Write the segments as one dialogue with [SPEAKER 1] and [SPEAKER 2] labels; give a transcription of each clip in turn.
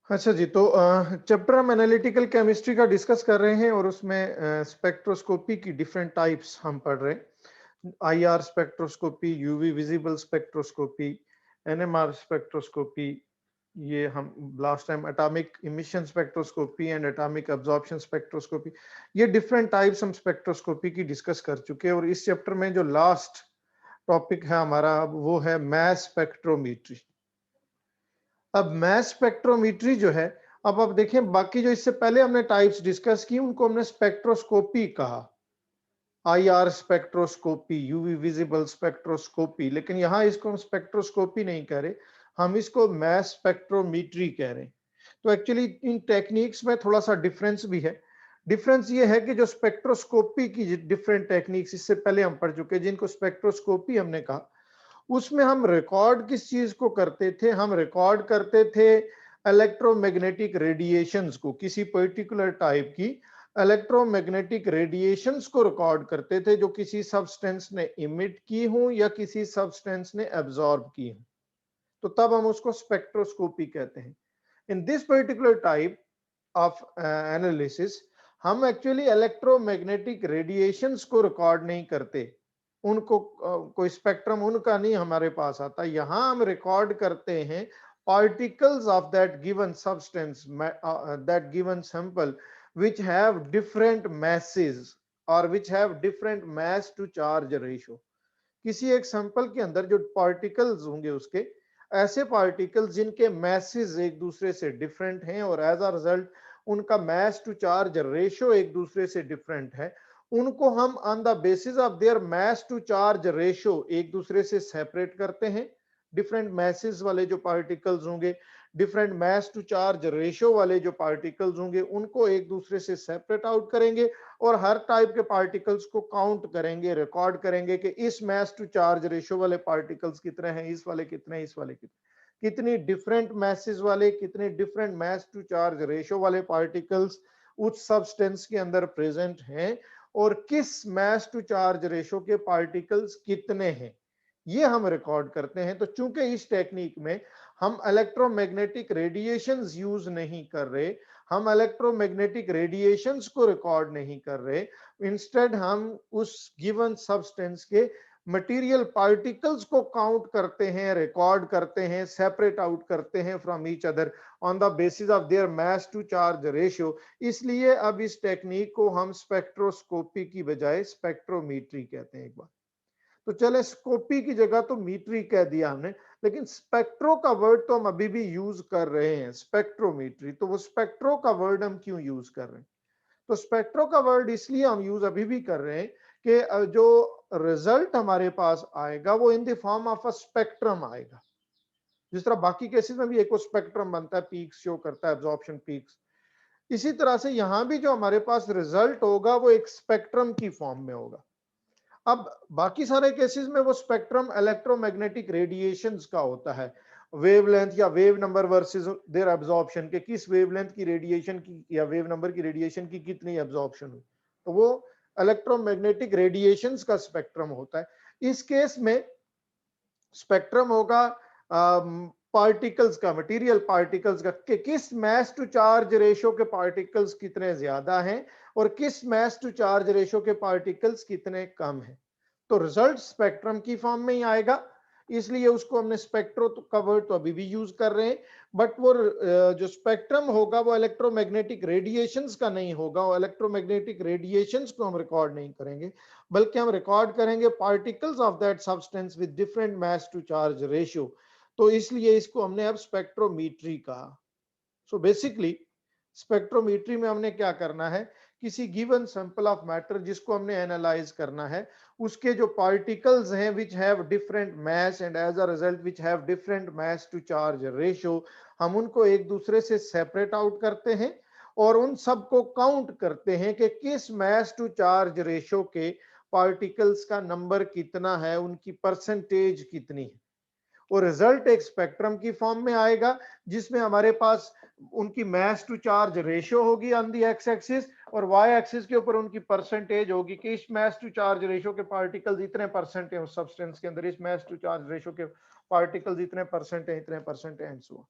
[SPEAKER 1] अच्छा जी, तो चैप्टर हम एनालिटिकल केमिस्ट्री का डिस्कस कर रहे हैं और उसमें स्पेक्ट्रोस्कोपी की डिफरेंट टाइप्स हम पढ़ रहे हैं। IR spectroscopy, UV visible spectroscopy, NMR spectroscopy, ये हम last time atomic emission spectroscopy and atomic absorption spectroscopy, ये डिफरेंट टाइप्स हम स्पेक्ट्रोस्कोपी की डिस्कस कर चुके हैं। और इस चैप्टर में जो लास्ट टॉपिक है हमारा, अब वो है मैस स्पेक्ट्रोमीट्री। अब मैस स्पेक्ट्रोमीट्री जो है, अब आप देखें, बाकी जो इससे पहले हमने टाइप्स डिस्कस की उनको हमने स्पेक्ट्रोस्कोपी कहा, IR spectroscopy, UV visible spectroscopy, लेकिन यहां इसको हम स्पेक्ट्रोस्कोपी नहीं कह रहे, हम इसको मैस स्पेक्ट्रोमीट्री कह रहे हैं। तो एक्चुअली इन टेक्निक्स में थोड़ा सा डिफरेंस भी है। डिफरेंस ये है कि जो स्पेक्ट्रोस्कोपी की डिफरेंट टेक्निक्स इससे पहले हम पढ़ चुके, जिनको स्पेक्ट्रोस्कोपी हमने कहा, उसमें हम रिकॉर्ड किस चीज को करते थे? हम रिकॉर्ड करते थे इलेक्ट्रोमैग्नेटिक रेडिएशंस को, किसी पर्टिकुलर टाइप की इलेक्ट्रोमैग्नेटिक रेडिएशंस को रिकॉर्ड करते थे जो किसी सब्सटेंस ने इमिट की हो या किसी सब्सटेंस ने एब्जॉर्ब की हो, तो तब हम उसको स्पेक्ट्रोस्कोपी कहते हैं। In this particular type of analysis हम एक्चुअली इलेक्ट्रोमैग्नेटिक रेडिएशंस को रिकॉर्ड नहीं करते, उनको कोई स्पेक्ट्रम उनका नहीं हमारे पास आता। यहां हम रिकॉर्ड करते हैं particles of that given substance, that given sample, which have different masses or which have different mass to charge ratio। किसी एक सैंपल के अंदर जो पार्टिकल्स होंगे, उसके ऐसे पार्टिकल्स जिनके मैसेज एक दूसरे से डिफरेंट हैं और एज अ रिजल्ट उनका मैस टू चार्ज रेशियो एक दूसरे से डिफरेंट है, उनको हम on the basis of their mass to charge ratio एक दूसरे से सेपरेट करते हैं। डिफरेंट मैसेज वाले जो पार्टिकल्स होंगे, different mass to charge ratio वाले जो पार्टिकल्स होंगे, उनको एक दूसरे से सेपरेट आउट करेंगे और हर टाइप के पार्टिकल्स को काउंट करेंगे, रिकॉर्ड करेंगे कि इस मैस टू चार्ज रेशियो वाले पार्टिकल्स कितने हैं, इस वाले कितने, इस वाले कितने, कितनी डिफरेंट मैसेज वाले, कितने different mass to charge ratio वाले पार्टिकल्स उस सब्सटेंस के अंदर प्रेजेंट हैं और किस मैस टू चार्ज रेशियो के पार्टिकल्स कितने हैं, ये हम रिकॉर्ड करते हैं। तो चूंकि इस टेक्निक में हम इलेक्ट्रोमैग्नेटिक रेडिएशंस यूज नहीं कर रहे, हम इलेक्ट्रोमैग्नेटिक रेडिएशंस को रिकॉर्ड नहीं कर रहे, इंस्टेड हम उस गिवन सब्सटेंस के मटेरियल पार्टिकल्स को काउंट करते हैं, रिकॉर्ड करते हैं, सेपरेट आउट करते हैं from each other on the basis of their mass to charge ratio. इसलिए अब इस टेक्निक को हम स्पेक्ट्रोस्कोपी की बजाय स्पेक्ट्रोमीट्री कहते हैं। एक बार तो चले, स्कोपी की जगह तो मीट्री कह दिया हमने, लेकिन स्पेक्ट्रो का वर्ड तो हम अभी भी यूज कर रहे हैं, स्पेक्ट्रोमीट्री। तो वो स्पेक्ट्रो का वर्ड हम क्यों यूज कर रहे हैं? तो स्पेक्ट्रो का वर्ड इसलिए हम यूज अभी भी कर रहे हैं कि जो रिजल्ट हमारे पास आएगा वो in the form of a spectrum आएगा। जिस तरह बाकी केसेस में भी एक स्पेक्ट्रम बनता है, पीक्स शो करता है, एब्जॉर्प्शन पीक्स, इसी तरह से यहां भी जो हमारे पास रिजल्ट होगा वो एक स्पेक्ट्रम की फॉर्म में होगा। अब बाकी सारे केसेस में वो स्पेक्ट्रम इलेक्ट्रोमैग्नेटिक रेडिएशंस का होता है, वेवलेंथ या wave number versus there absorption, के किस वेवलेंथ की रेडिएशन की या वेव नंबर की रेडिएशन की कितनी एब्जॉर्प्शन हुई, तो वो इलेक्ट्रोमैग्नेटिक रेडिएशंस का स्पेक्ट्रम होता है। इस केस में स्पेक्ट्रम होगा पार्टिकल्स का, मटेरियल पार्टिकल्स का, कि किस मैस टू चार्ज रेशियो के पार्टिकल्स कितने ज्यादा हैं और किस मैस टू चार्ज रेशियो के पार्टिकल्स कितने कम हैं। तो रिजल्ट स्पेक्ट्रम की फॉर्म में ही आएगा, इसलिए उसको हमने स्पेक्ट्रो का वर्ड तो अभी भी यूज कर रहे हैं, बट वो जो स्पेक्ट्रम होगा वो इलेक्ट्रोमैग्नेटिक रेडिएशंस का नहीं होगा, वो इलेक्ट्रोमैग्नेटिक रेडिएशंस को हम रिकॉर्ड नहीं करेंगे, बल्कि हम रिकॉर्ड करेंगे particles of that substance with different mass to charge ratio. तो इसलिए इसको हमने अब स्पेक्ट्रोमीट्री कहा। सो बेसिकली स्पेक्ट्रोमीट्री में हमने क्या करना है, किसी गिवन सैंपल ऑफ मैटर जिसको हमने एनालाइज करना है, उसके जो पार्टिकल्स हैं which have different mass and as a result which have different mass to charge ratio, हम उनको एक दूसरे से सेपरेट आउट करते हैं और उन सबको काउंट करते हैं कि किस मास टू चार्ज रेशियो के पार्टिकल्स का नंबर कितना है, उनकी परसेंटेज कितनी है। वो रिजल्ट एक स्पेक्ट्रम की फॉर्म में आएगा जिसमें हमारे पास उनकी मैस टू चार्ज रेशियो होगी ऑन दी एक्स एक्सिस और वाई एक्सिस के ऊपर उनकी परसेंटेज होगी कि इस मैस टू चार्ज रेशियो के पार्टिकल्स इतने परसेंट है उस सब्सटेंस के अंदर, इस मैस टू चार्ज रेशियो के पार्टिकल्स इतने परसेंट है, इतने परसेंट है, एंड सो।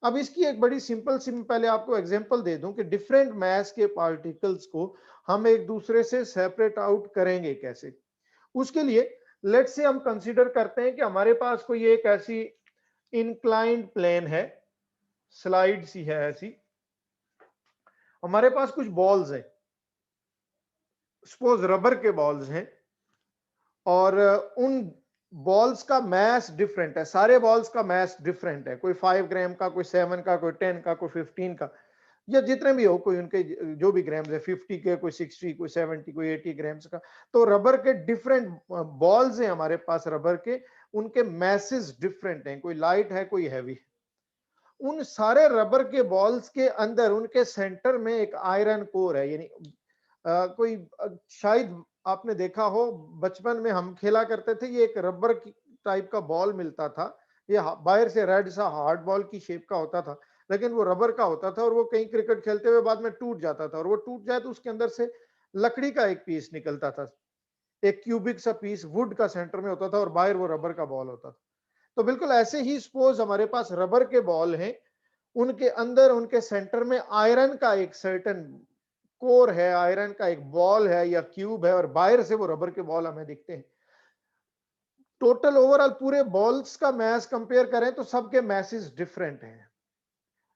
[SPEAKER 1] अब इसकी एक बड़ी सिंपल पहले आपको एग्जांपल दे दूं कि डिफरेंट मास के पार्टिकल्स को हम एक दूसरे से सेपरेट आउट करेंगे कैसे। उसके लिए लेट्स से हम कंसीडर करते हैं कि हमारे पास कोई एक ऐसी इंक्लाइंड प्लेन है, स्लाइड सी है ऐसी, हमारे पास कुछ बॉल्स हैं, सपोज रबर के बॉल्स हैं, और उन बॉल्स का मास डिफरेंट है, सारे बॉल्स का मास डिफरेंट है, कोई 5 ग्राम का, कोई 7 का, कोई 10 का, कोई 15 का, या जितने भी हो, कोई उनके जो भी ग्राम्स है, 50 के, कोई 60, कोई 70, कोई 80 ग्राम्स का। तो रबर के डिफरेंट बॉल्स हैं हमारे पास, रबर के, उनके मैसेज डिफरेंट हैं, कोई लाइट है, कोई हैवी है। उन सारे रबर के बॉल्स के अंदर उनके सेंटर में एक आयरन कोर है, यानी कोई शायद आपने देखा हो, बचपन में हम खेला करते थे, ये एक रबर की टाइप का बॉल मिलता था, ये बाहर से रेड सा हार्ड बॉल की शेप का होता था, लेकिन वो रबर का होता था, और वो कहीं क्रिकेट खेलते हुए बाद में टूट जाता था, और वो टूट जाए तो उसके अंदर से लकड़ी का एक पीस निकलता था, एक क्यूबिक सा पीस वुड का सेंटर में होता था, और बाहर वो रबर का बॉल होता था। तो बिल्कुल ऐसे ही सपोज हमारे पास रबर के बॉल हैं, उनके अंदर उनके सेंटर में आयरन का एक सर्टेन कोर है, आयरन का एक बॉल है या क्यूब है, और बाहर से वो रबर के बॉल हमें दिखते हैं। टोटल ओवरऑल पूरे बॉल्स का मैस कंपेयर करें तो सबके मैसेज डिफरेंट हैं,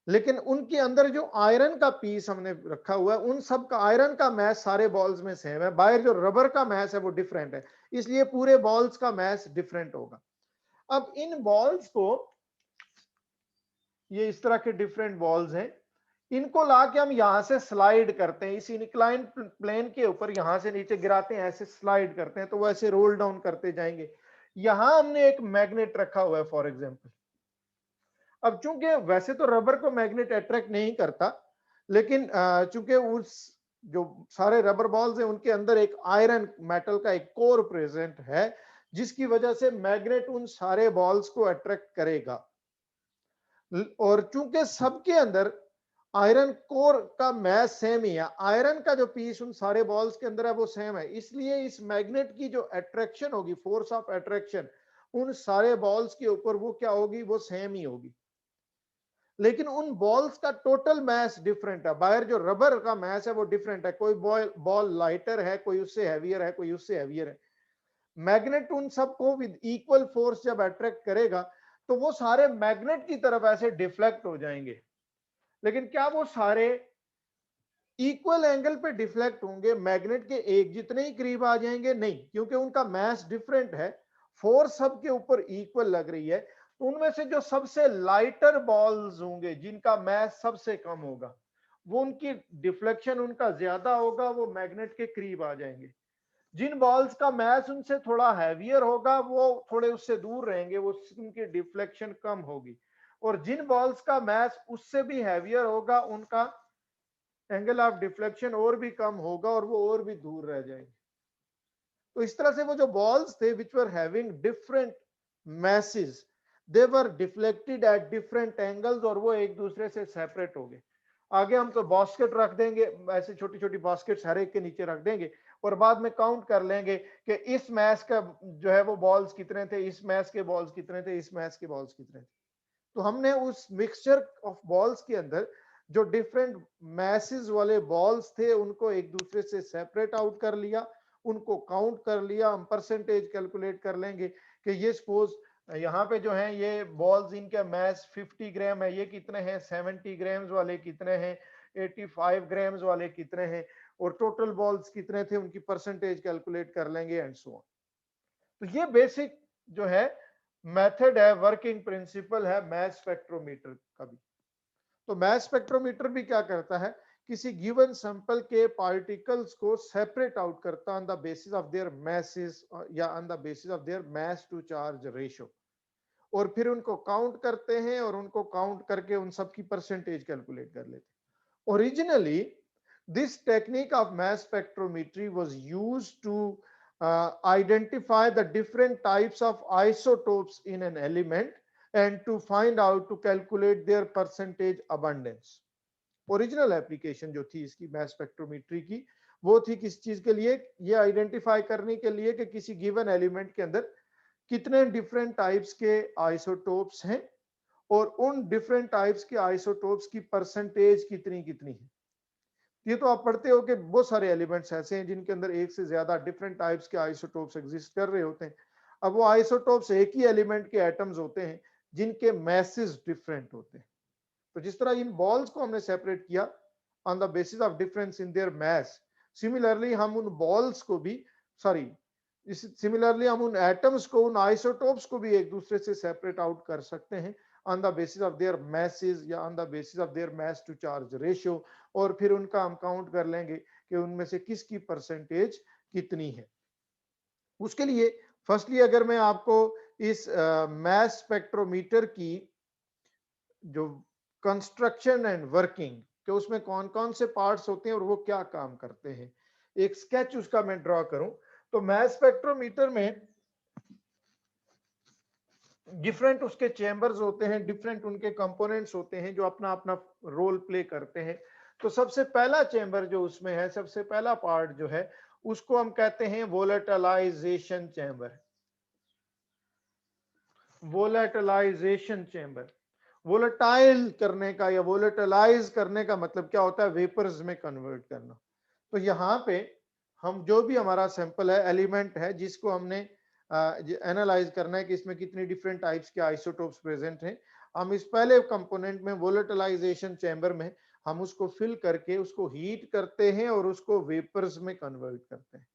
[SPEAKER 1] लेकिन उनके अंदर जो आयरन का पीस हमने रखा हुआ है, उन सब का आयरन का मैस सारे बॉल्स में सेम है, बाहर जो रबर का मैस है वो डिफरेंट है, इसलिए पूरे बॉल्स का मैस डिफरेंट होगा। अब इन बॉल्स को, ये इस तरह के डिफरेंट बॉल्स हैं, इनको लाके हम यहां से स्लाइड करते हैं, इस इंक्लाइन प्लेन के ऊपर यहां से नीचे गिराते हैं, ऐसे स्लाइड करते हैं, तो वो ऐसे रोल डाउन करते जाएंगे। यहां हमने एक मैग्नेट रखा हुआ है फॉर एग्जांपल। अब चूंकि वैसे तो रबर को मैग्नेट अट्रैक्ट नहीं करता, लेकिन चूंकि उस जो सारे रबर बॉल्स हैं उनके अंदर एक आयरन मेटल का एक कोर प्रेजेंट है, जिसकी वजह से मैग्नेट उन सारे बॉल्स को अट्रैक्ट करेगा। और चूंकि सबके अंदर आयरन कोर का मैस सेम ही है, आयरन का जो पीस उन सारे बॉल्स के अंदर है वो सेम है, इसलिए इस मैग्नेट की जो अट्रैक्शन होगी, फोर्स ऑफ अट्रैक्शन उन सारे बॉल्स के ऊपर वो क्या होगी, वो सेम ही होगी। लेकिन उन बॉल्स का टोटल मैस डिफरेंट है, बाहर जो रबर का मैस है वो डिफरेंट है, कोई बॉल लाइटर है, कोई उससे हैवियर है, कोई उससे हैवियर है। मैग्नेट उन सबको विद इक्वल फोर्स जब अट्रैक्ट करेगा तो वो सारे मैग्नेट की तरफ ऐसे डिफ्लेक्ट हो जाएंगे। लेकिन क्या वो सारे इक्वल एंगल पे डिफ्लेक्ट होंगे, मैग्नेट के एक जितने ही करीब आ जाएंगे? नहीं, क्योंकि उनका मास डिफरेंट है, फोर्स सबके ऊपर इक्वल लग रही है। तो उनमें से जो सबसे लाइटर बॉल्स होंगे, जिनका मास सबसे कम होगा, वो उनकी डिफ्लेक्शन उनका ज्यादा होगा, वो मैग्नेट के करीब आ जाएंगे। जिन बॉल्स का मास उनसे थोड़ा हैवियर होगा वो थोड़े उससे दूर रहेंगे, वो उनकी डिफ्लेक्शन कम होगी। और जिन बॉल्स का मास उससे भी हैवियर होगा, उनका एंगल ऑफ डिफ्लेक्शन और भी कम होगा, और वो और भी दूर रह जाएंगे। तो इस तरह से वो जो बॉल्स थे which were having different masses, they were deflected at different angles, और वो एक दूसरे से सेपरेट हो गए। आगे हम तो बास्केट रख देंगे, ऐसे छोटी छोटी बास्केट्स हर एक के नीचे रख देंगे, और बाद में काउंट कर लेंगे कि इस मैच का जो है वो बॉल्स कितने थे, इस मैच के बॉल्स कितने थे, इस मैच के बॉल्स कितने थे। तो हमने उस मिक्सचर ऑफ बॉल्स के अंदर जो डिफरेंट मैसेज वाले बॉल्स थे उनको एक दूसरे से सेपरेट आउट कर लिया, उनको काउंट कर लिया, हम परसेंटेज कैलकुलेट कर लेंगे कि ये सपोज यहाँ पे जो है ये बॉल्स, इनका मैस 50 ग्राम है, ये कितने हैं, 70 ग्राम्स वाले कितने हैं, 85 ग्राम्स वाले कितने हैं, और टोटल बॉल्स कितने थे, उनकी परसेंटेज कैलकुलेट कर लेंगे एंड सो ऑन। तो ये बेसिक जो है मेथड है, वर्किंग प्रिंसिपल है मैस स्पेक्ट्रोमीटर का भी। तो मैस स्पेक्ट्रोमीटर भी क्या करता है, किसी गिवन सैंपल के पार्टिकल्स को सेपरेट आउट करता on the basis of their masses, या on the basis of their mass to charge ratio, और फिर उनको काउंट करते हैं, और उनको काउंट करके उन सब की परसेंटेज कैलकुलेट कर लेते हैं। Originally this technique of mass spectrometry was used to identify the different types of isotopes in an element and to find out to calculate their percentage abundance. Original application जो थी इसकी mess spectrometry की, वो थी किस चीज के लिए, ये आइडेंटिफाई करने के लिए कि किसी गिवन एलिमेंट के अंदर कितने डिफरेंट टाइप्स के आइसोटोप्स हैं, और उन डिफरेंट टाइप्स के आइसोटोप्स की परसेंटेज कितनी कितनी है। ये तो आप पढ़ते हो कि बहुत सारे एलिमेंट्स ऐसे हैं जिनके अंदर एक से ज्यादा डिफरेंट टाइप्स के आइसोटोप्स एग्जिस्ट कर रहे होते हैं। अब वो आइसोटोप्स एक ही एलिमेंट के एटम्स होते हैं जिनके मैसेज डिफरेंट होते हैं। तो जिस तरह इन बॉल्स को हमने सेपरेट किया on the basis of difference in their mass, similarly हम उन बॉल्स को भी सॉरी सिमिलरली हम उन एटम्स को, उन आइसोटोप्स को भी एक दूसरे से सेपरेट आउट कर सकते हैं on the basis of their masses या on the basis of their mass to charge ratio, और फिर उनका हम काउंट कर लेंगे कि उनमें से किसकी परसेंटेज कितनी है। उसके लिए फर्स्टली अगर मैं आपको इस मैस स्पेक्ट्रोमीटर की जो कंस्ट्रक्शन एंड वर्किंग कि उसमें कौन कौन से पार्ट्स होते हैं और वो क्या काम करते हैं, एक स्केच उसका मैं ड्रॉ करूं, तो मैस स्पेक्ट्रोमीटर में डिफरेंट उसके चेंबर्स होते हैं, डिफरेंट उनके कंपोनेंट्स होते हैं जो अपना अपना रोल प्ले करते हैं। तो सबसे पहला चेंबर जो उसमें है, सबसे पहला पार्ट जो है उसको हम कहते हैं volatilisation chamber. Volatilisation chamber, volatile करने का या वोलेटिलाइज करने का मतलब क्या होता है, वेपर्स में कन्वर्ट करना। तो यहाँ पे हम जो भी हमारा सैंपल है, एलिमेंट है जिसको हमने एनालाइज करना है कि इसमें कितनी डिफरेंट टाइप्स के आइसोटोप्स प्रेजेंट हैं, हम इस पहले कंपोनेंट में वोलेटिलाइजेशन चैम्बर में हम उसको फिल करके उसको हीट करते हैं और उसको वेपर्स में कन्वर्ट करते हैं।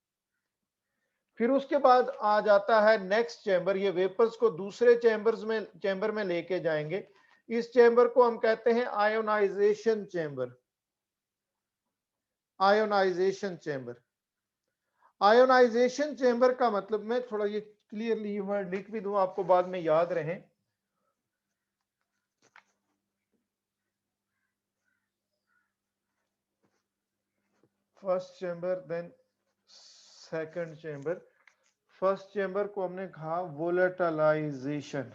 [SPEAKER 1] फिर उसके बाद आ जाता है नेक्स्ट चैम्बर, ये वेपर्स को दूसरे चैम्बर में लेके जाएंगे। इस चैम्बर को हम कहते हैं ionisation chamber. Ionisation chamber, ionisation chamber का मतलब मैं थोड़ा ये क्लियरली वर्ड लिख भी दूं आपको बाद में याद रहे। First chamber then second chamber. First chamber को हमने कहा वोलेटिलाइजेशन,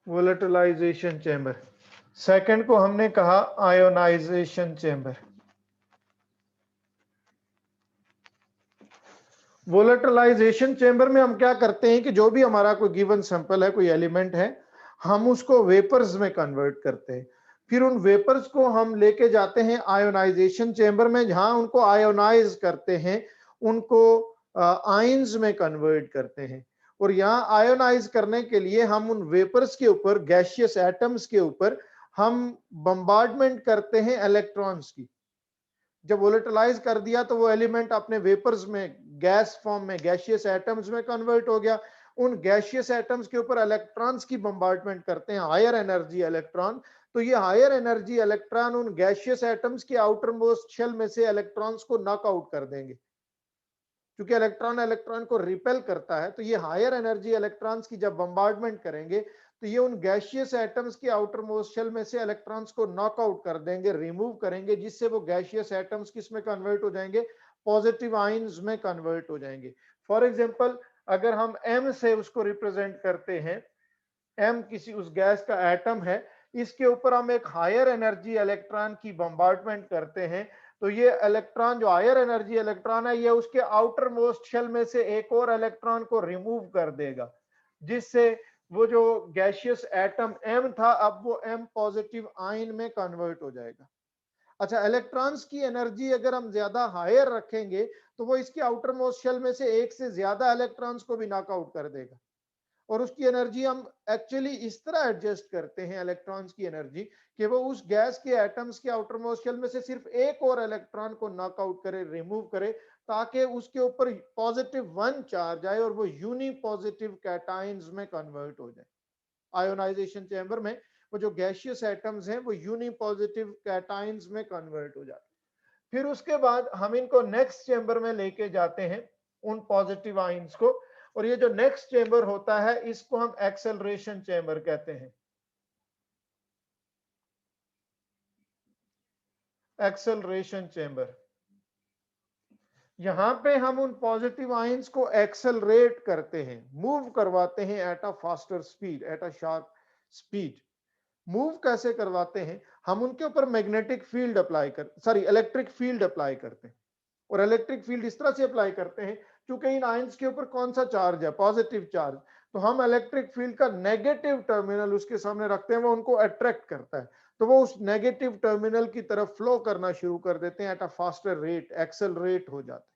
[SPEAKER 1] वोलेटिलाइजेशन चैम्बर। सेकंड को हमने कहा आयोनाइजेशन चैम्बर। वोलेटिलाइजेशन चैम्बर में हम क्या करते हैं कि जो भी हमारा कोई गिवन सैंपल है, कोई एलिमेंट है, हम उसको वेपर्स में कन्वर्ट करते हैं। फिर उन वेपर्स को हम लेके जाते हैं आयोनाइजेशन चैम्बर में, जहां उनको आयोनाइज करते हैं, उनको आयंस में कन्वर्ट करते हैं। और यहाँ आयोनाइज करने के लिए हम उन वेपर्स के ऊपर, गैसियस एटम्स के ऊपर हम बम्बार्डमेंट करते हैं इलेक्ट्रॉन्स की। जब वोलेटिलाइज कर दिया तो वो एलिमेंट अपने वेपर्स में, गैस फॉर्म में, गैसियस एटम्स में कन्वर्ट हो गया। उन गैसियस एटम्स के ऊपर इलेक्ट्रॉन्स की बम्बार्डमेंट करते हैं, हायर एनर्जी इलेक्ट्रॉन। तो ये हायर एनर्जी इलेक्ट्रॉन उन गैसियस एटम्स के आउटर मोस्ट शेल में से इलेक्ट्रॉन्स को नॉकआउट कर देंगे। क्योंकि इलेक्ट्रॉन इलेक्ट्रॉन को रिपेल करता है, तो ये हायर एनर्जी इलेक्ट्रॉन्स की जब बम्बार्डमेंट करेंगे तो ये उन गैसियस एटम्स के आउटर मोस्ट शेल में से इलेक्ट्रॉन्स को नॉकआउट कर देंगे, रिमूव करेंगे, जिससे वो गैसियस एटम्स किस में कन्वर्ट हो जाएंगे, पॉजिटिव आयंस में कन्वर्ट हो जाएंगे। फॉर एग्जांपल अगर हम m से उसको रिप्रेजेंट करते हैं, m किसी उस गैस का एटम है, इसके ऊपर हम एक हायर एनर्जी इलेक्ट्रॉन की बम्बार्डमेंट करते हैं, तो ये इलेक्ट्रॉन जो हायर एनर्जी इलेक्ट्रॉन है, ये उसके आउटर मोस्ट शेल में से एक और इलेक्ट्रॉन को रिमूव कर देगा, जिससे वो जो गैसियस एटम m था, अब वो m पॉजिटिव आयन में कन्वर्ट हो जाएगा। अच्छा, इलेक्ट्रॉन्स की एनर्जी अगर हम ज्यादा हायर रखेंगे तो वो इसके आउटर मोस्ट शेल में से एक से ज्यादा इलेक्ट्रॉन्स को भी नॉकआउट कर देगा। और उसकी एनर्जी हम एक्चुअली इस तरह एडजस्ट करते हैं इलेक्ट्रॉन्स की एनर्जी कि वो उस गैस के एटम्स के आउटर मोस्ट शेल में से सिर्फ एक और इलेक्ट्रॉन को नॉकआउट करे, रिमूव करे, ताकि उसके ऊपर पॉजिटिव 1 चार्ज आए और वो यूनी पॉजिटिव कैटायंस में कन्वर्ट हो जाए। आयोनाइजेशन चैम्बर में वो जो गैसियस एटम्स हैं वो यूनी पॉजिटिव कैटायंस में कन्वर्ट हो जाते हैं। फिर उसके बाद हम इनको नेक्स्ट चैम्बर में लेके जाते हैं, उन पॉजिटिव आयंस को, और ये जो नेक्स्ट चैम्बर होता है इसको हम एक्सेलरेशन चैम्बर कहते हैं। एक्सेलरेशन चैम्बर, यहां पे हम उन पॉजिटिव आयंस को एक्सेलरेट करते हैं, मूव करवाते हैं at a faster speed, at a sharp speed, move कैसे करवाते हैं, हम उनके ऊपर magnetic field apply electric field apply करते हैं। और इलेक्ट्रिक फील्ड इस तरह से अप्लाई करते हैं क्योंकि इन आयंस के ऊपर कौन सा चार्ज है, पॉजिटिव चार्ज, तो हम इलेक्ट्रिक फील्ड का नेगेटिव टर्मिनल उसके सामने रखते हैं, वो उनको अट्रैक्ट करता है, तो वो उस नेगेटिव टर्मिनल की तरफ फ्लो करना शुरू कर देते हैं, at a faster rate, accelerate हो जाते हैं।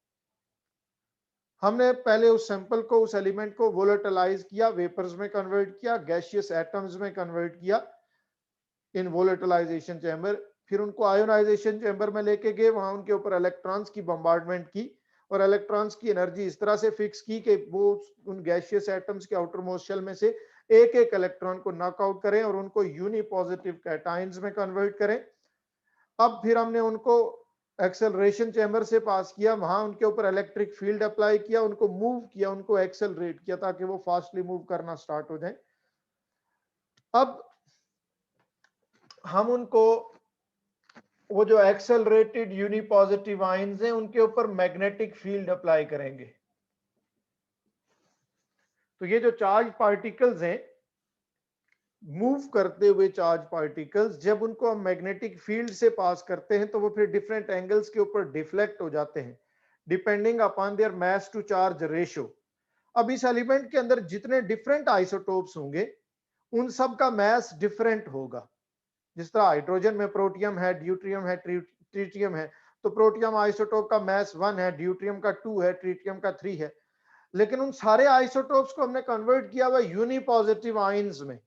[SPEAKER 1] हमने पहले उस सैंपल को, उस एलिमेंट को वोलेटिलाइज किया, वेपर्स में कन्वर्ट किया, गैसियस एटम्स में कन्वर्ट किया इन वोलेटिलाइजेशन चैम्बर, फिर उनको आयोनाइजेशन चैम्बर में लेके गए, वहां उनके ऊपर इलेक्ट्रॉन्स की बम्बार्डमेंट की और इलेक्ट्रॉन्स की एनर्जी इस तरह से फिक्स की कि वो उन गैसियस एटम्स के आउटर मोस्ट शेल में से एक एक इलेक्ट्रॉन को नॉकआउट करें और उनको यूनी पॉजिटिव कैटायंस में कन्वर्ट करें। अब फिर हमने उनको एक्सेलरेशन चैम्बर से पास किया, वहां उनके ऊपर इलेक्ट्रिक फील्ड अप्लाई किया, उनको मूव किया, उनको एक्सेलरेट किया ताकि वो फास्टली मूव करना स्टार्ट हो जाए। अब हम उनको, वो जो एक्सेलरेटेड यूनिपॉजिटिव आयंस हैं, उनके ऊपर मैग्नेटिक फील्ड अप्लाई करेंगे। तो ये जो चार्ज पार्टिकल्स हैं, मूव करते हुए चार्ज पार्टिकल्स, जब उनको हम मैग्नेटिक फील्ड से पास करते हैं तो वो फिर डिफरेंट एंगल्स के ऊपर डिफ्लेक्ट हो जाते हैं depending upon their mass to charge ratio. अब इस एलिमेंट के अंदर जितने डिफरेंट आइसोटोप्स होंगे उन सब का मास डिफरेंट होगा। जिस तरह हाइड्रोजन में प्रोटियम है, ड्यूट्रियम है, ट्रीटियम है, तो प्रोटियम आइसोटोप का मास 1 है, ड्यूट्रियम का 2 है, ट्रीटियम का 3 है, लेकिन उन सारे आइसोटोप्स को हमने कन्वर्ट किया हुआ यूनिपॉजिटिव आयंस में,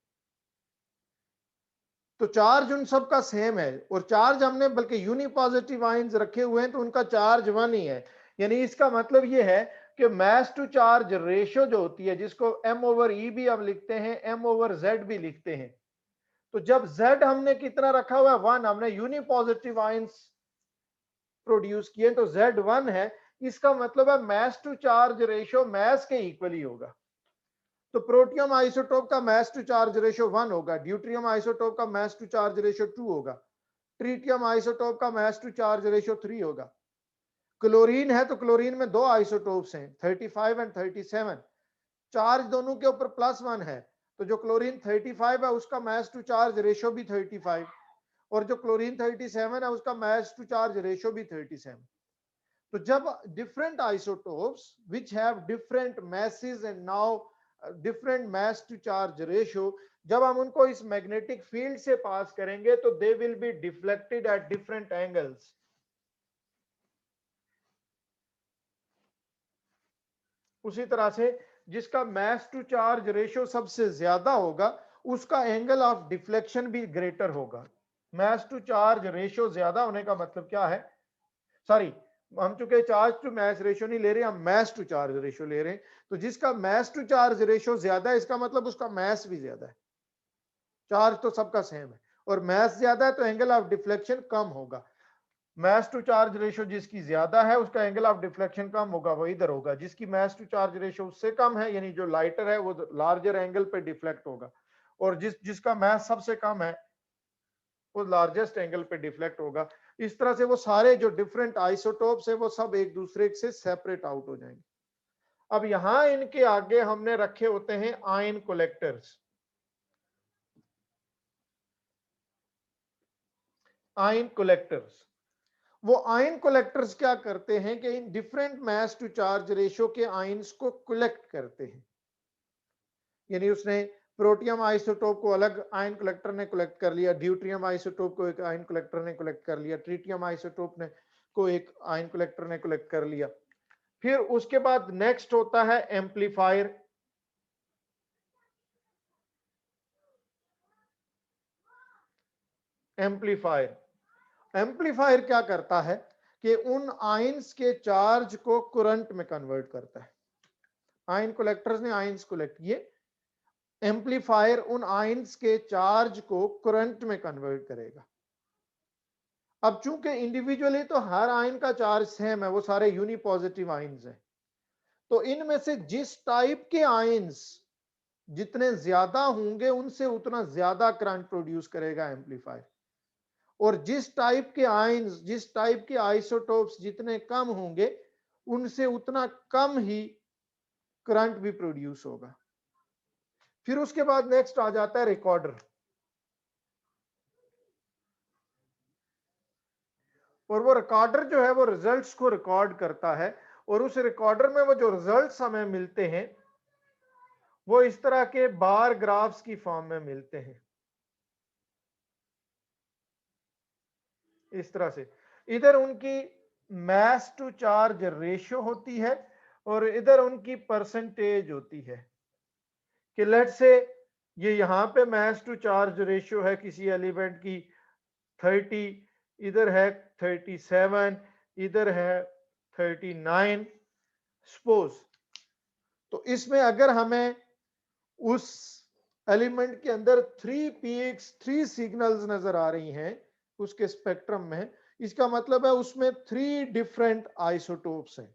[SPEAKER 1] तो चार्ज उन सब का सेम है, और चार्ज हमने बल्कि यूनिपॉजिटिव आयंस रखे हुए हैं तो उनका चार्ज 1 ही है। यानी इसका मतलब ये है कि मास टू चार्ज रेशियो जो होती है, जिसको m/e भी हम लिखते हैं, m/z भी लिखते हैं, तो जब Z हमने कितना रखा हुआ है 1, हमने यूनिपॉजिटिव आयंस प्रोड्यूस किए तो Z1 है, इसका मतलब है मास टू चार्ज रेशियो मास के इक्वली होगा। तो प्रोटियम आइसोटोप का मास टू चार्ज रेशियो 1 होगा, ड्यूट्रियम आइसोटोप का मास टू चार्ज रेशियो 2 होगा, ट्रीटियम आइसोटोप का मास टू चार्ज रेशियो 3 होगा। क्लोरीन है तो क्लोरीन में 2 आइसोटोप्स हैं, 35 एंड 37, चार्ज दोनों के ऊपर +1 है, तो जो क्लोरीन 35 है उसका मास टू चार्ज रेशियो भी 35, और जो क्लोरीन 37 है उसका मास टू चार्ज रेशियो भी 37। तो जब different isotopes which have different masses and now different mass to charge ratio, जब हम उनको इस मैग्नेटिक फील्ड से पास करेंगे तो they will be deflected at different angles. उसी तरह से जिसका मास टू चार्ज रेशियो सबसे ज्यादा होगा उसका एंगल ऑफ डिफ्लेक्शन भी ग्रेटर होगा। मास टू चार्ज रेशियो ज्यादा होने का मतलब क्या है, सॉरी, हम चूंकि चार्ज टू मास रेशियो नहीं ले रहे, हम मास टू चार्ज रेशियो ले रहे हैं, तो जिसका मास टू चार्ज रेशियो ज्यादा है इसका मतलब उसका मास भी ज्यादा है। चार्ज तो सबका सेम है और मास ज्यादा है तो एंगल ऑफ डिफ्लेक्शन कम होगा। मास टू चार्ज रेशियो जिसकी ज्यादा है उसका एंगल ऑफ डिफ्लेक्शन कम होगा, वो इधर होगा। जिसकी मास टू चार्ज रेशियो उससे कम है, यानी जो लाइटर है, वो लार्जर एंगल पे डिफ्लेक्ट होगा, और जिसका मास सबसे कम है वो लार्जेस्ट एंगल पे डिफ्लेक्ट होगा। इस तरह से वो सारे जो डिफरेंट आइसोटोप्स है वो सब एक दूसरे से सेपरेट आउट हो जाएंगे। अब यहां इनके आगे हमने रखे होते हैं आयन कलेक्टर्स। आयन कलेक्टर्स, वो आयन कलेक्टर्स क्या करते हैं कि in different mass to charge ratio के आयंस को कलेक्ट करते हैं। यानी उसने प्रोटियम आइसोटोप को अलग आयन कलेक्टर ने कलेक्ट कर लिया, ड्यूट्रियम आइसोटोप को एक आयन कलेक्टर ने कलेक्ट कर लिया, ट्रीटियम आइसोटोप ने को एक आयन कलेक्टर ने कलेक्ट कर लिया। फिर उसके बाद नेक्स्ट होता है एम्पलीफायर। एम्पलीफायर एम्पलीफायर क्या करता है कि उन आयंस के चार्ज को करंट में कन्वर्ट करता है। आयन कलेक्टर्स ने आयंस कलेक्ट किए, एम्पलीफायर उन आयंस के चार्ज को करंट में कन्वर्ट करेगा। अब चूंकि इंडिविजुअली तो हर आयन का चार्ज सेम है, वो सारे यूनिपॉजिटिव आयंस हैं, तो इनमें से जिस टाइप के आयंस जितने ज्यादा होंगे उनसे उतना ज्यादा करंट प्रोड्यूस करेगा एम्पलीफायर, और जिस टाइप के आयंस, जिस टाइप के आइसोटोप्स जितने कम होंगे उनसे उतना कम ही करंट भी प्रोड्यूस होगा। फिर उसके बाद नेक्स्ट आ जाता है रिकॉर्डर। और वो रिकॉर्डर जो है वो रिजल्ट्स को रिकॉर्ड करता है, और उस रिकॉर्डर में वो जो रिजल्ट्स हमें मिलते हैं वो इस तरह के बार ग्राफ्स की फॉर्म में मिलते हैं, इस तरह से। इधर उनकी मास टू चार्ज रेशियो होती है और इधर उनकी परसेंटेज होती है कि लेट से ये यहां पे मास टू चार्ज रेशियो है किसी एलिमेंट की 30, इधर है 37, इधर है 39 सपोज। तो इसमें अगर हमें उस एलिमेंट के अंदर 3 पीक्स 3 सिग्नल्स नजर आ रही हैं उसके स्पेक्ट्रम में, इसका मतलब है उसमें 3 डिफरेंट आइसोटोप्स हैं,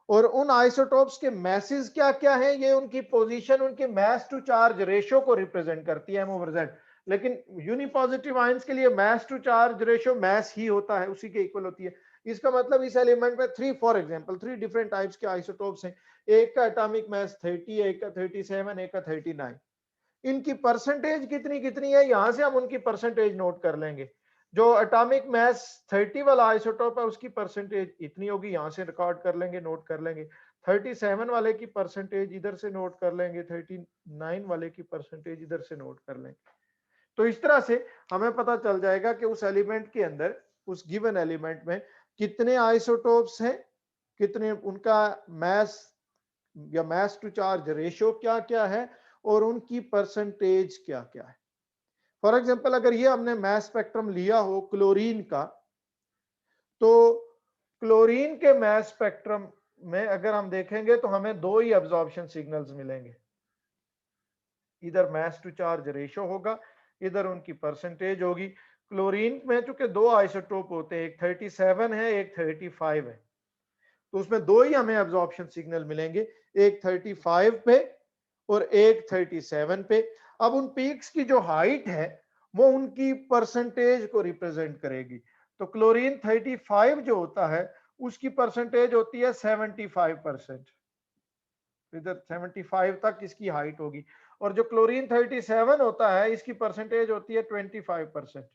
[SPEAKER 1] और उन आइसोटोप्स के मैसेज क्या क्या है, ये उनकी पोजीशन उनकी मास टू चार्ज रेशियो को रिप्रेजेंट करती है, m over z। लेकिन यूनिपॉजिटिव आयंस के लिए मास टू चार्ज रेशियो मास ही होता है, उसी के इक्वल होती है। इसका मतलब इस एलिमेंट में 3 फॉर एग्जांपल 3 डिफरेंट टाइप्स के आइसोटोप्स हैं, एक का एटॉमिक मास 30 है, एक का 37, एक का 39। इनकी परसेंटेज कितनी कितनी है, यहां से हम उनकी परसेंटेज नोट कर लेंगे। जो एटॉमिक मास 30 वाला आइसोटोप है उसकी परसेंटेज इतनी होगी, यहां से रिकॉर्ड कर लेंगे, नोट कर लेंगे। 37 वाले की परसेंटेज इधर से नोट कर लेंगे, 39 वाले की परसेंटेज इधर से नोट कर लेंगे। तो इस तरह से हमें पता चल जाएगा कि उस एलिमेंट के अंदर, उस गिवन एलिमेंट में कितने आइसोटोप्स हैं, कितने उनका मास या मास टू चार्ज रेशियो क्या क्या है, और उनकी परसेंटेज क्या क्या है। फॉर एग्जांपल अगर ये हमने मास स्पेक्ट्रम लिया हो क्लोरीन का, तो क्लोरीन के मास स्पेक्ट्रम में अगर हम देखेंगे तो हमें दो ही एब्जॉर्प्शन सिग्नल्स मिलेंगे, इधर मास टू चार्ज रेशियो होगा, इधर उनकी परसेंटेज होगी। क्लोरीन में चूंकि दो आइसोटोप होते हैं, एक 37 है एक 35 है, तो उसमें दो ही हमें एब्जॉर्प्शन सिग्नल मिलेंगे, एक 35 पे और एक 37 पे। अब उन पीक्स की जो हाइट है वो उनकी परसेंटेज को रिप्रेजेंट करेगी। तो क्लोरीन 35 जो होता है उसकी परसेंटेज होती है 75%, इधर 75 तक इसकी हाइट होगी। और जो क्लोरीन 37 होता है इसकी परसेंटेज होती है 25%,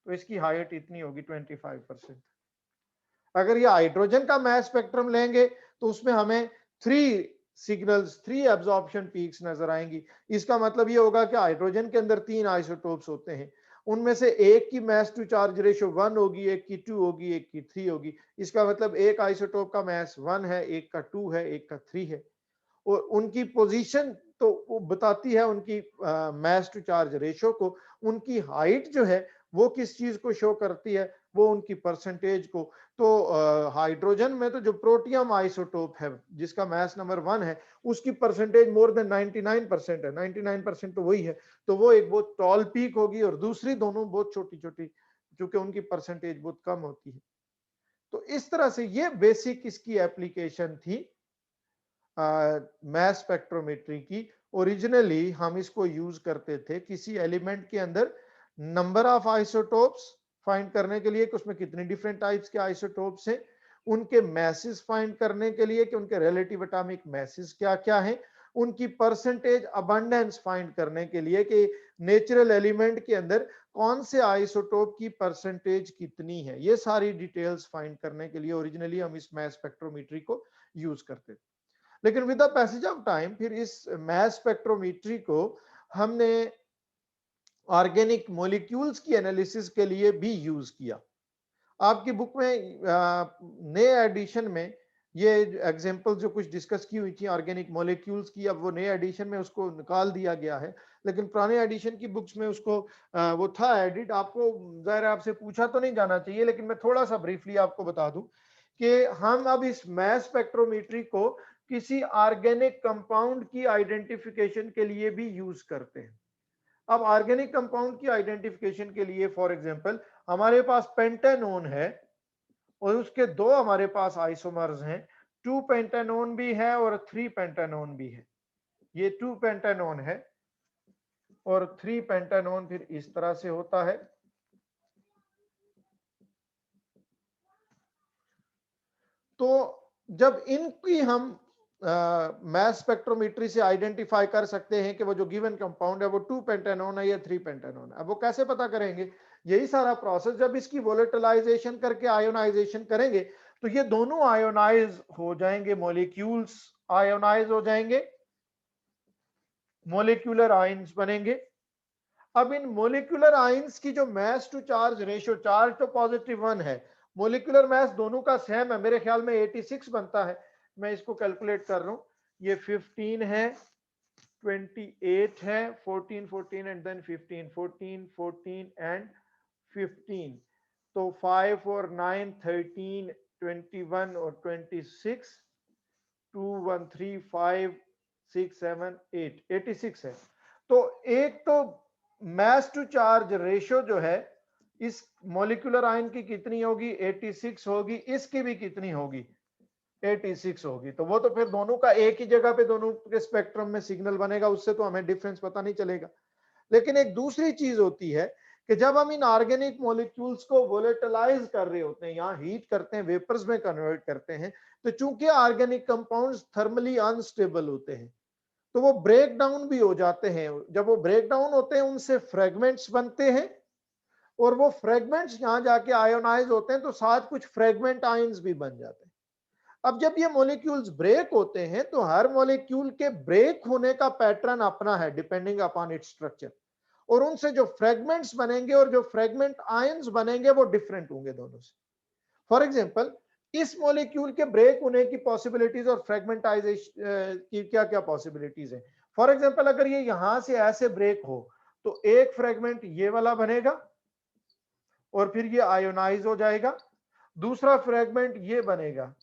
[SPEAKER 1] तो इसकी हाइट इतनी होगी 25%। अगर ये हाइड्रोजन का मास स्पेक्ट्रम लेंगे तो उसमें हमें 3 सिग्नल्स 3 एब्जॉर्प्शन पीक्स नजर आएंगी। इसका मतलब ये होगा कि हाइड्रोजन के अंदर 3 आइसोटोप्स होते हैं, उनमें से एक की मास टू चार्ज रेशियो 1 होगी, एक की 2 होगी, एक की 3 होगी। इसका मतलब एक आइसोटोप का मास 1 है, एक का 2 है, एक का 3 है, और उनकी पोजीशन तो वो बताती है उनकी मास टू चार्ज रेशियो को। उनकी हाइट जो है वो किस चीज को शो करती है, वो उनकी परसेंटेज को। तो हाइड्रोजन में तो जो प्रोटियम आइसोटोप है जिसका मास नंबर 1 है उसकी परसेंटेज मोर देन 99% है, 99% तो वही है, तो वो एक बहुत टॉल पीक होगी, और दूसरी दोनों बहुत छोटी छोटी, क्योंकि उनकी परसेंटेज बहुत कम होती है। तो इस तरह से ये बेसिक इसकी एप्लीकेशन थी मास स्पेक्ट्रोमेट्री की। ओरिजिनली हम इसको यूज करते थे किसी एलिमेंट के अंदर नंबर ऑफ आइसोटोप्स फाइंड करने के लिए कि उसमें कितने डिफरेंट टाइप्स के आइसोटोप्स हैं, उनके मैसेज फाइंड करने के लिए कि उनके रिलेटिव एटॉमिक मैसेज क्या क्या हैं, उनकी परसेंटेज अबंडेंस फाइंड करने के लिए कि नेचुरल एलिमेंट के अंदर कौन से आइसोटोप की परसेंटेज कितनी है। ये सारी डिटेल्स फाइंड करने के लिए ओरिजिनली हम इस मास स्पेक्ट्रोमेट्री को यूज करते थे। लेकिन with the passage of time फिर इस मास स्पेक्ट्रोमेट्री को हमने ऑर्गेनिक मॉलिक्यूल्स की एनालिसिस के लिए भी यूज किया। आपकी बुक में नए एडिशन में ये एग्जांपल जो कुछ डिस्कस की हुई थी ऑर्गेनिक मॉलिक्यूल्स की, अब वो नए एडिशन में उसको निकाल दिया गया है, लेकिन पुराने एडिशन की बुक्स में उसको वो था एडिट। आपको जाहिर आपसे पूछा तो नहीं जाना चाहिए, लेकिन मैं थोड़ा सा ब्रीफली आपको बता दूं कि हम अब इस मास स्पेक्ट्रोमेट्री को किसी ऑर्गेनिक कंपाउंड की आइडेंटिफिकेशन के लिए भी यूज करते हैं। अब ऑर्गेनिक कंपाउंड की आइडेंटिफिकेशन के लिए फॉर एग्जांपल हमारे पास पेंटानोन है और उसके दो हमारे पास आइसोमर्स हैं, 2 पेंटानोन भी है और 3 पेंटानोन भी है। ये 2 पेंटानोन है और 3 पेंटानोन फिर इस तरह से होता है। तो जब इनकी हम मास स्पेक्ट्रोमेट्री से आइडेंटिफाई कर सकते हैं कि वो जो गिवन कंपाउंड है वो 2 पेंटानोन है या 3 पेंटानोन है। अब वो कैसे पता करेंगे यही सारा प्रोसेस जब इसकी वोलेटिलाइजेशन करके आयोनाइजेशन करेंगे तो ये दोनों आयोनाइज हो जाएंगे, मॉलिक्यूल्स आयोनाइज हो जाएंगे, मोलिकुलर आयंस बनेंगे। अब इन मोलिकुलर आयंस की जो मास टू चार्ज रेशियो, चार्ज तो पॉजिटिव 1 है, मोलिकुलर मास दोनों का सेम है, मेरे ख्याल में 86 बनता है। मैं इसको कैलकुलेट कर रहा हूं, ये 15 है, 28 है, 14 14 एंड देन 15, 14 14 एंड 15, तो 5 और 9 13 21 और 26, 2 1 3 5 6 7 8 86 है। तो एक तो मास टू चार्ज रेशियो जो है इस मॉलिक्यूलर आयन की कितनी होगी, 86 होगी, इसकी भी कितनी होगी, 86 होगी। तो वो तो फिर दोनों का एक ही जगह पे दोनों के स्पेक्ट्रम में सिग्नल बनेगा, उससे तो हमें डिफरेंस पता नहीं चलेगा। लेकिन एक दूसरी चीज होती है कि जब हम इन ऑर्गेनिक मॉलिक्यूल्स को वोलेटिलाइज कर रहे होते हैं, यहाँ हीट करते हैं, वेपर्स में कन्वर्ट करते हैं, तो चूंकि ऑर्गेनिक कंपाउंड्स थर्मली अनस्टेबल होते हैं तो वो ब्रेक डाउन भी हो जाते हैं। जब वो ब्रेक डाउन होते हैं उनसे फ्रेगमेंट्स बनते हैं और वो फ्रेगमेंट्स यहां जाके आयोनाइज होते हैं तो साथ कुछ फ्रेगमेंट आयंस भी बन जाते हैं। अब जब ये मॉलिक्यूल्स ब्रेक होते हैं तो हर मॉलिक्यूल के ब्रेक होने का पैटर्न अपना है डिपेंडिंग अपॉन इट्स स्ट्रक्चर, और उनसे जो फ्रेगमेंट्स बनेंगे और जो फ्रेगमेंट आयंस बनेंगे वो डिफरेंट होंगे दोनों से। फॉर एग्जांपल इस मॉलिक्यूल के ब्रेक होने की पॉसिबिलिटीज और फ्रेगमेंटाइजेशन की क्या क्या पॉसिबिलिटीज है। फॉर एग्जांपल अगर ये यहां से ऐसे ब्रेक हो तो एक फ्रेगमेंट ये वाला बनेगा और फिर ये आयोनाइज हो जाएगा, दूसरा फ्रेगमेंट ये बनेगा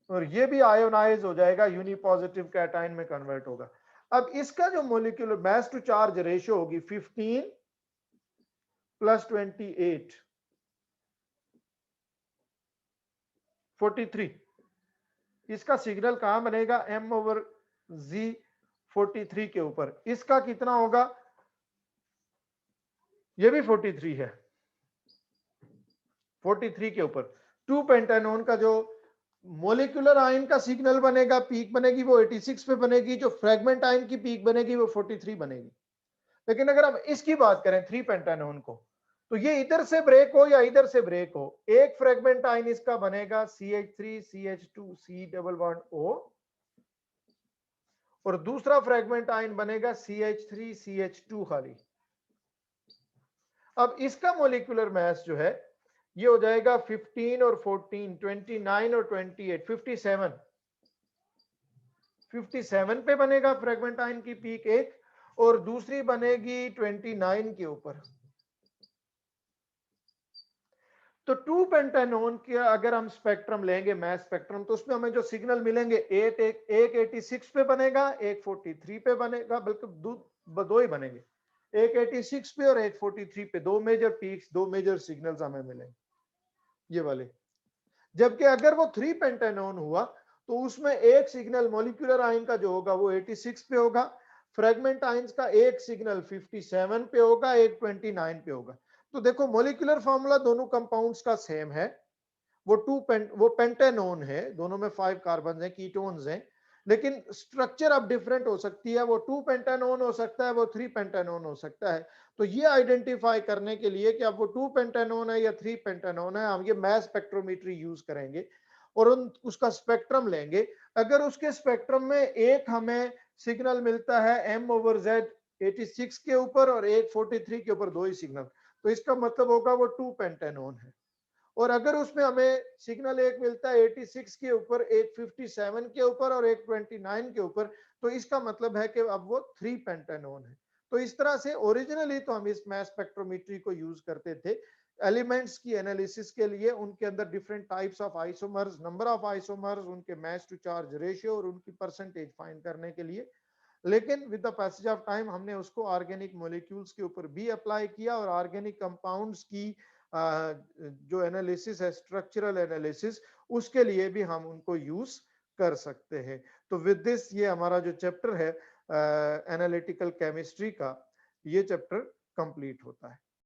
[SPEAKER 1] और ये भी आयोनाइज हो जाएगा, यूनिपॉजिटिव कैटायन में कन्वर्ट होगा। अब इसका जो molecular mass to charge ratio होगी 15 प्लस 28 43, इसका सिग्नल कहां बनेगा, m ओवर z 43 के ऊपर। इसका कितना होगा, ये भी 43 है, 43 के ऊपर 2 पेंटानोन का जो मोलिकुलर आयन का सिग्नल बनेगा, पीक बनेगी वो 86 पे बनेगी, जो फ्रेगमेंट आयन की पीक बनेगी वो 43 बनेगी। लेकिन अगर हम इसकी बात करें 3 पेंटानोन को, तो ये इधर से ब्रेक हो या इधर से ब्रेक हो, एक फ्रेगमेंट आयन इसका बनेगा CH3 CH2 C double bond O और दूसरा फ्रेगमेंट आयन बनेगा CH3 CH2 खाली। अब इसका मोलिकुलर मास जो है ये हो जाएगा 15 और 14 29 और 28 57, 57 पे बनेगा फ्रेगमेंट आयन की पीक एक, और दूसरी बनेगी 29 के ऊपर। तो 2 पेंटानोन के अगर हम स्पेक्ट्रम लेंगे, मैस स्पेक्ट्रम, तो उसमें हमें जो सिग्नल मिलेंगे एक 86 पे बनेगा, एक 43 पे बनेगा, बल्कि दो ही बनेंगे, एक 86 पे और एक 43 पे, दो मेजर पीक्स, दो मेजर सिग्नल्स हमें मिलेंगे ये वाले। जबकि अगर वो 3 पेंटानोन हुआ तो उसमें एक सिग्नल मॉलिक्यूलर आयन का जो होगा वो 86 पे होगा, फ्रेगमेंट आयंस का एक सिग्नल 57 पे होगा, एक 29 पे होगा। तो देखो मॉलिक्यूलर फॉर्मूला दोनों कंपाउंड्स का सेम है, वो पेंटानोन है, दोनों में 5 कार्बन है, कीटोन्स हैं, लेकिन स्ट्रक्चर अब डिफरेंट हो सकती है, वो 2 पेंटानोन हो सकता है, वो 3 पेंटानोन हो सकता है। तो ये आइडेंटिफाई करने के लिए कि अब वो 2 पेंटानोन है या 3 पेंटानोन है, हम ये मास स्पेक्ट्रोमेट्री यूज करेंगे और उसका स्पेक्ट्रम लेंगे। अगर उसके स्पेक्ट्रम में एक हमें सिग्नल मिलता है m ओवर z 86 के ऊपर और एक 43 के ऊपर, दो ही सिग्नल, तो इसका मतलब होगा वो 2 पेंटानोन है। और अगर उसमें हमें सिग्नल एक मिलता है 86 के ऊपर, एक 57 के ऊपर और एक 29 के ऊपर, तो इसका मतलब है कि अब वो 3 पेंटानोन है। तो इस तरह से ओरिजिनली तो हम इस मास स्पेक्ट्रोमेट्री को यूज करते थे एलिमेंट्स की एनालिसिस के लिए, उनके अंदर different types of isomers, number of isomers, उनके मास टू चार्ज रेशियो और उनकी परसेंटेज फाइंड करने के लिए। लेकिन with the passage of time हमने उसको ऑर्गेनिक मॉलिक्यूल्स के ऊपर भी अप्लाई किया और ऑर्गेनिक कंपाउंड्स की जो एनालिसिस है, स्ट्रक्चरल एनालिसिस, उसके लिए भी हम उनको यूज कर सकते हैं। तो विद दिस ये हमारा जो चैप्टर है एनालिटिकल केमिस्ट्री का, ये चैप्टर कंप्लीट होता है।